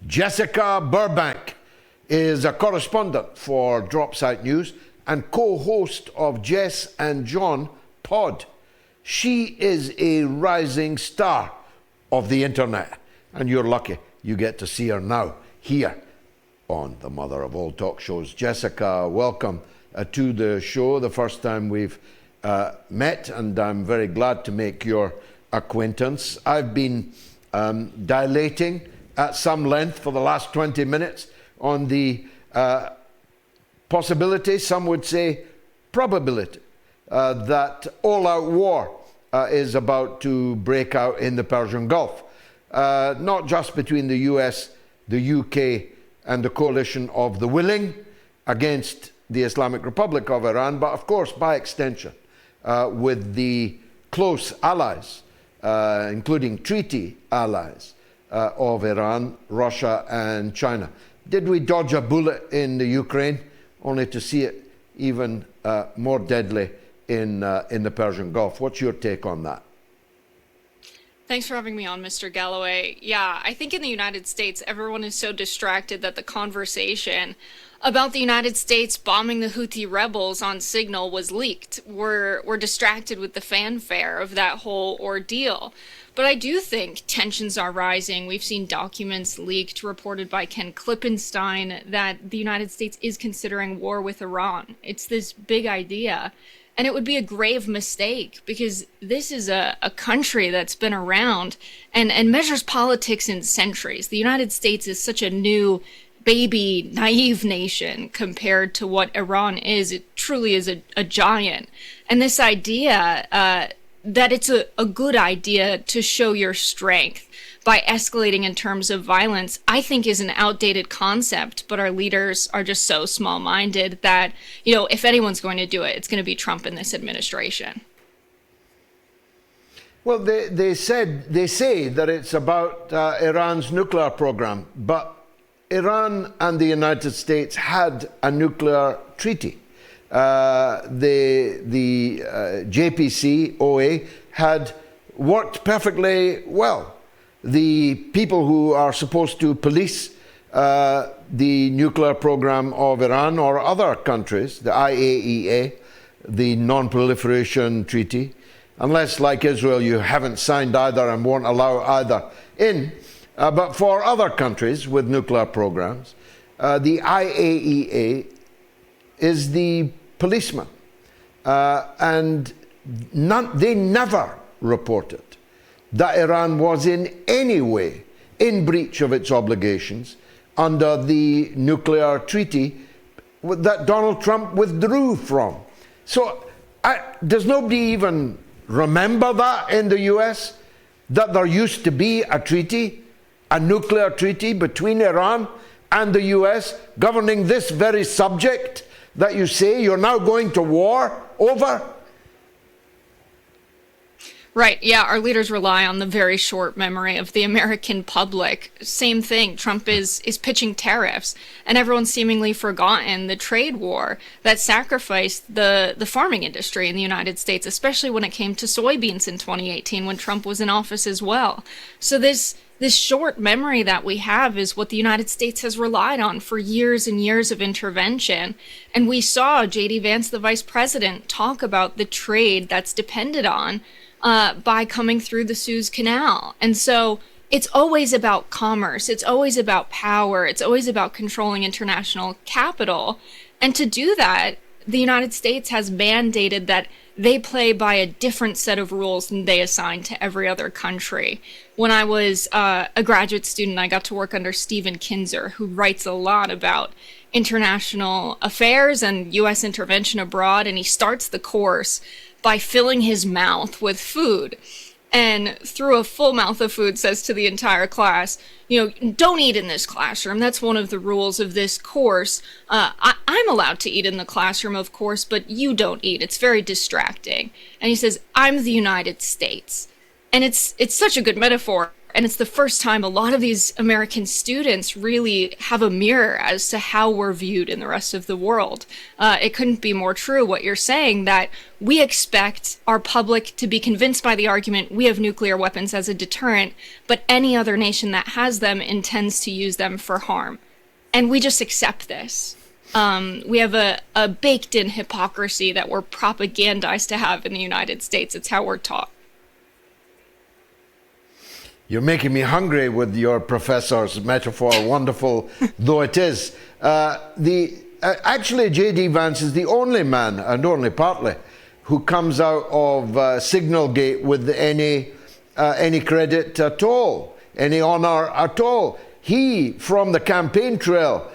Jessica Burbank is a correspondent for Dropsite News and co-host of Jess and John Pod. She is a rising star of the internet, and you're lucky you get to see her now here on the mother of all talk shows. Jessica, welcome to the show. The first time we've met, and I'm very glad to make your acquaintance. I've been dilating at some length for the last 20 minutes on the possibility, some would say probability, that all-out war is about to break out in the Persian Gulf. Not just between the US, the UK, and the coalition of the willing against the Islamic Republic of Iran, but of course, by extension, with the close allies, including treaty allies of Iran, Russia, and China. Did we dodge a bullet in the Ukraine, only to see it even more deadly in the Persian Gulf? What's your take on that? Thanks for having me on, Mr. Galloway. Yeah, I think in the United States, everyone is so distracted that the conversation about the United States bombing the Houthi rebels on Signal was leaked. We're distracted with the fanfare of that whole ordeal. But I do think tensions are rising. We've seen documents leaked, reported by Ken Klippenstein, that the United States is considering war with Iran. It's this big idea. And it would be a grave mistake, because this is a country that's been around and measures politics in centuries. The United States is such a new, baby, naive nation compared to what Iran is. It truly is a giant. And this idea that it's a good idea to show your strength by escalating in terms of violence, I think is an outdated concept, but our leaders are just so small-minded that, if anyone's going to do it, it's going to be Trump and this administration. Well, they say that it's about Iran's nuclear program, but Iran and the United States had a nuclear treaty. The JPCOA had worked perfectly well. The people who are supposed to police the nuclear program of Iran or other countries, the IAEA, the Non-Proliferation Treaty, unless, like Israel, you haven't signed either and won't allow either in, but for other countries with nuclear programs, the IAEA is the policeman, and they never reported that Iran was in any way in breach of its obligations under the nuclear treaty that Donald Trump withdrew from. So does nobody even remember that in the US, that there used to be a treaty, a nuclear treaty between Iran and the US governing this very subject that you say you're now going to war over? Right. Yeah, our leaders rely on the very short memory of the American public. Same thing. Trump is pitching tariffs, and everyone's seemingly forgotten the trade war that sacrificed the farming industry in the United States, especially when it came to soybeans in 2018 when Trump was in office as well. So this short memory that we have is what the United States has relied on for years and years of intervention. And we saw J.D. Vance, the vice president, talk about the trade that's depended on by coming through the Suez Canal. And so it's always about commerce. It's always about power. It's always about controlling international capital. And to do that, the United States has mandated that they play by a different set of rules than they assign to every other country. When I was a graduate student, I got to work under Stephen Kinzer, who writes a lot about international affairs and U.S. intervention abroad, and he starts the course by filling his mouth with food. And through a full mouth of food says to the entire class, don't eat in this classroom. That's one of the rules of this course. I'm allowed to eat in the classroom, of course, but you don't eat. It's very distracting. And he says, I'm the United States. And it's such a good metaphor. And it's the first time a lot of these American students really have a mirror as to how we're viewed in the rest of the world. It couldn't be more true what you're saying, that we expect our public to be convinced by the argument we have nuclear weapons as a deterrent, but any other nation that has them intends to use them for harm. And we just accept this. We have a baked-in hypocrisy that we're propagandized to have in the United States. It's how we're taught. You're making me hungry with your professor's metaphor, wonderful though it is. Actually, J.D. Vance is the only man, and only partly, who comes out of Signalgate with any credit at all, any honor at all. He, from the campaign trail,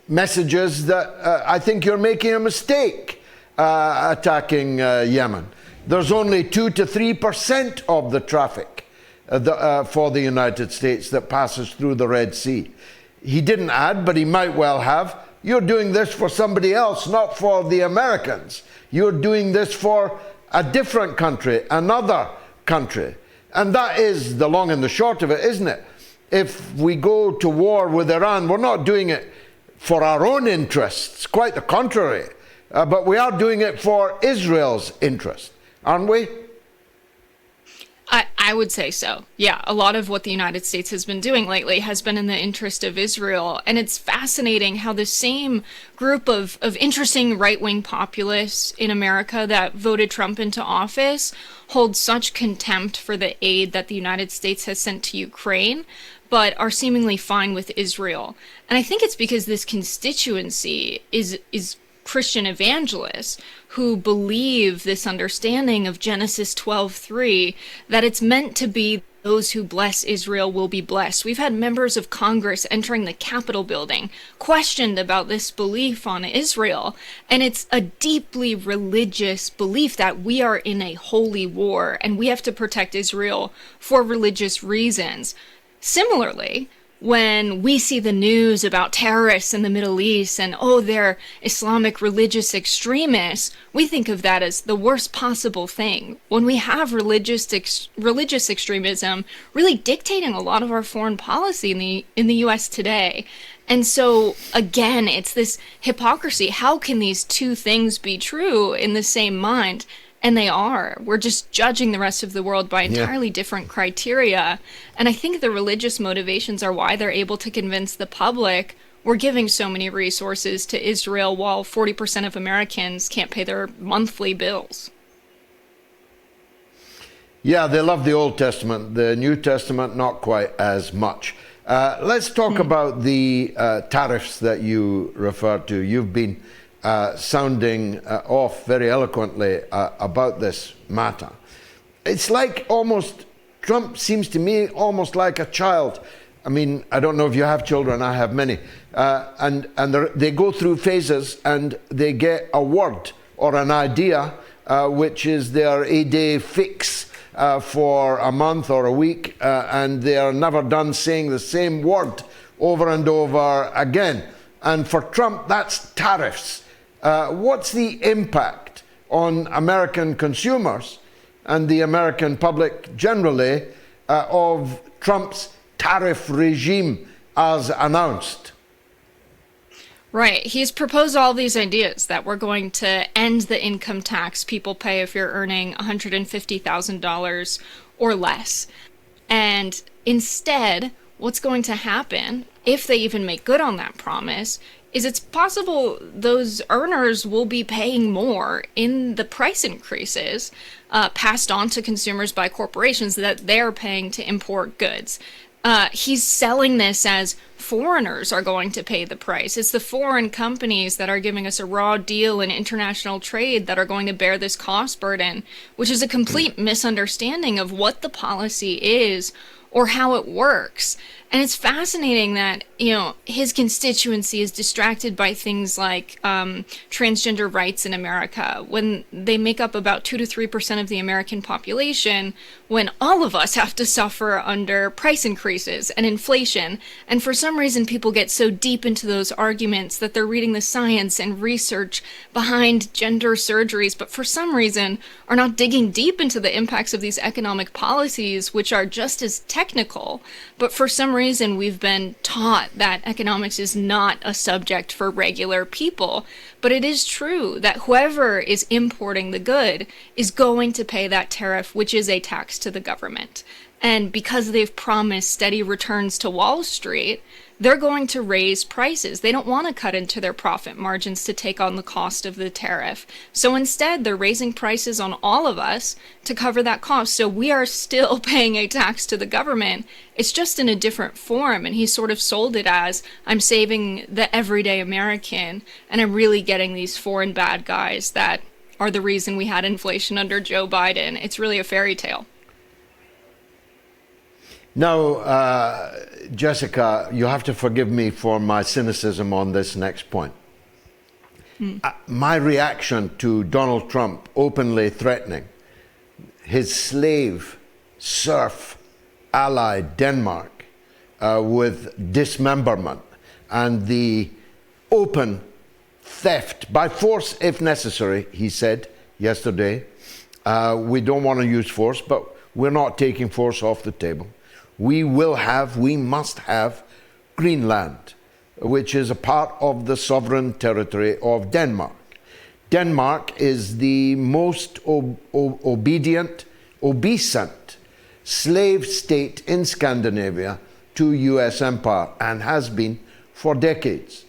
messages that I think you're making a mistake attacking Yemen. There's only 2 to 3% of the traffic for the United States that passes through the Red Sea. He didn't add, but he might well have, you're doing this for somebody else, not for the Americans. You're doing this for a different country, another country. And that is the long and the short of it, isn't it? If we go to war with Iran, we're not doing it for our own interests, quite the contrary. But we are doing it for Israel's interest, aren't we? I would say so. Yeah, a lot of what the United States has been doing lately has been in the interest of Israel. And it's fascinating how the same group of interesting right-wing populists in America that voted Trump into office hold such contempt for the aid that the United States has sent to Ukraine, but are seemingly fine with Israel. And I think it's because this constituency is Christian evangelists who believe this understanding of Genesis 12:3, that it's meant to be those who bless Israel will be blessed. We've had members of Congress entering the Capitol building questioned about this belief on Israel, and it's a deeply religious belief that we are in a holy war and we have to protect Israel for religious reasons. Similarly, when we see the news about terrorists in the Middle East and, oh, they're Islamic religious extremists, we think of that as the worst possible thing. When we have religious extremism really dictating a lot of our foreign policy in the U.S. today. And so, again, it's this hypocrisy. How can these two things be true in the same mind? And they are. We're just judging the rest of the world by entirely different criteria. And I think the religious motivations are why they're able to convince the public we're giving so many resources to Israel while 40% of Americans can't pay their monthly bills. Yeah, they love the Old Testament. The New Testament, not quite as much. Let's talk about the tariffs that you referred to. You've been sounding off very eloquently about this matter. It's like almost, Trump seems to me almost like a child. I mean, I don't know if you have children, I have many. And they go through phases and they get a word or an idea, which is their a-day fix for a month or a week, and they are never done saying the same word over and over again. And for Trump, that's tariffs. What's the impact on American consumers and the American public generally of Trump's tariff regime as announced? Right. He's proposed all these ideas that we're going to end the income tax people pay if you're earning $150,000 or less. And instead, what's going to happen, if they even make good on that promise, is it's possible those earners will be paying more in the price increases passed on to consumers by corporations that they're paying to import goods. He's selling this as foreigners are going to pay the price. It's the foreign companies that are giving us a raw deal in international trade that are going to bear this cost burden, which is a complete misunderstanding of what the policy is or how it works. And it's fascinating that, his constituency is distracted by things like transgender rights in America, when they make up about 2 to 3% of the American population, when all of us have to suffer under price increases and inflation. And for some reason, people get so deep into those arguments that they're reading the science and research behind gender surgeries, but for some reason are not digging deep into the impacts of these economic policies, which are just as technical. But for some reason, we've been taught that economics is not a subject for regular people. But it is true that whoever is importing the good is going to pay that tariff, which is a tax to the government. And because they've promised steady returns to Wall Street, they're going to raise prices. They don't want to cut into their profit margins to take on the cost of the tariff. So instead, they're raising prices on all of us to cover that cost. So we are still paying a tax to the government. It's just in a different form. And he sort of sold it as, I'm saving the everyday American, and I'm really getting these foreign bad guys that are the reason we had inflation under Joe Biden. It's really a fairy tale. Now, Jessica, you have to forgive me for my cynicism on this next point. My reaction to Donald Trump openly threatening his slave, serf ally Denmark with dismemberment and the open theft by force if necessary, he said yesterday. We don't want to use force, but we're not taking force off the table. We must have Greenland, which is a part of the sovereign territory of Denmark. Denmark is the most obeisant slave state in Scandinavia to US empire, and has been for decades.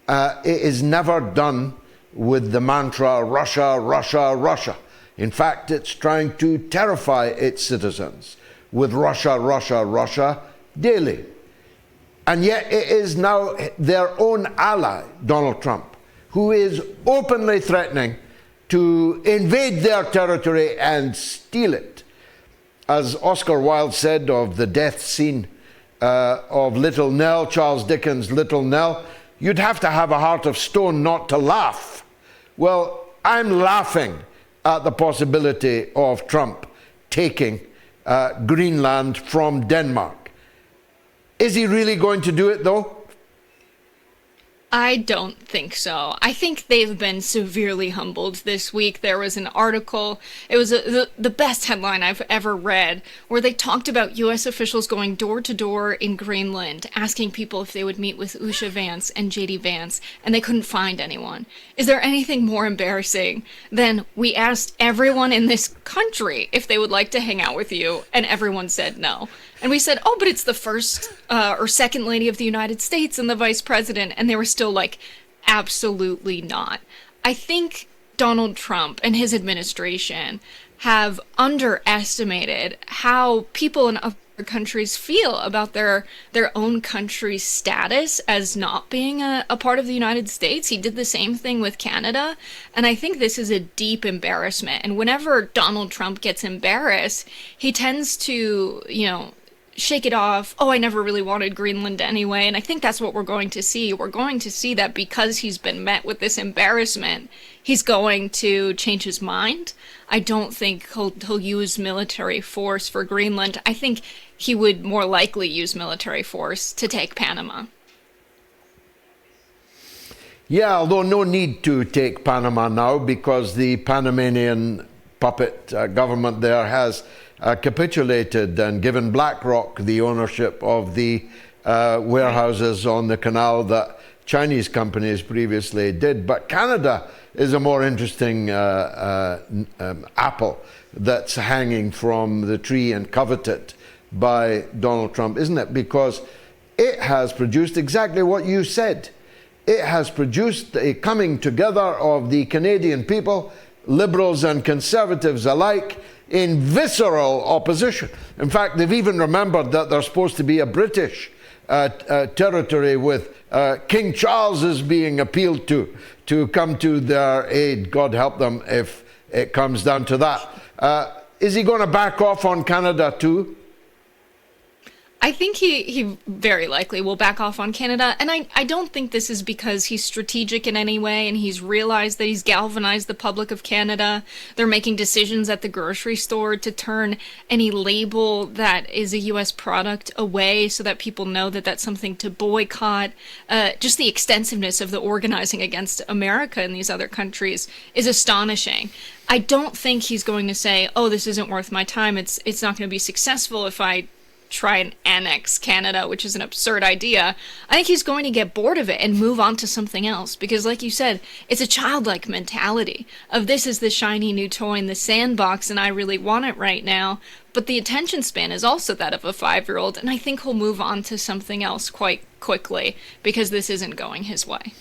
It is never done with the mantra, Russia, Russia, Russia. In fact, it's trying to terrify its citizens with Russia, Russia, Russia daily. And yet it is now their own ally, Donald Trump, who is openly threatening to invade their territory and steal it. As Oscar Wilde said of the death scene of Little Nell, Charles Dickens' Little Nell, you'd have to have a heart of stone not to laugh. Well, I'm laughing at the possibility of Trump taking Greenland from Denmark. Is he really going to do it, though? I don't think so. I think they've been severely humbled this week. There was an article, it was the best headline I've ever read, where they talked about U.S. officials going door to door in Greenland, asking people if they would meet with Usha Vance and J.D. Vance, and they couldn't find anyone. Is there anything more embarrassing than we asked everyone in this country if they would like to hang out with you, and everyone said no? And we said, oh, but it's the first or second lady of the United States and the vice president. And they were still like, absolutely not. I think Donald Trump and his administration have underestimated how people in other countries feel about their own country's status as not being a part of the United States. He did the same thing with Canada. And I think this is a deep embarrassment. And whenever Donald Trump gets embarrassed, he tends to, shake it off. Oh, I never really wanted Greenland anyway. And I think that's what we're going to see. We're going to see that because he's been met with this embarrassment, he's going to change his mind. I don't think he'll use military force for Greenland. I think he would more likely use military force to take Panama. Yeah, although no need to take Panama now, because the Panamanian puppet government there has capitulated and given BlackRock the ownership of the warehouses on the canal that Chinese companies previously did. But Canada is a more interesting apple that's hanging from the tree and coveted by Donald Trump, isn't it? Because it has produced exactly what you said. It has produced a coming together of the Canadian people, liberals and conservatives alike, in visceral opposition. In fact, they've even remembered that there's supposed to be a British territory with King Charles is being appealed to come to their aid. God help them if it comes down to that. Is he going to back off on Canada too? I think he very likely will back off on Canada. And I don't think this is because he's strategic in any way and he's realized that he's galvanized the public of Canada. They're making decisions at the grocery store to turn any label that is a U.S. product away so that people know that that's something to boycott. Just the extensiveness of the organizing against America in these other countries is astonishing. I don't think he's going to say, oh, this isn't worth my time. It's not going to be successful if I try and annex Canada, which is an absurd idea. I think he's going to get bored of it and move on to something else because, like you said, it's a childlike mentality of this is the shiny new toy in the sandbox and I really want it right now. But the attention span is also that of a 5-year-old, and I think he'll move on to something else quite quickly because this isn't going his way.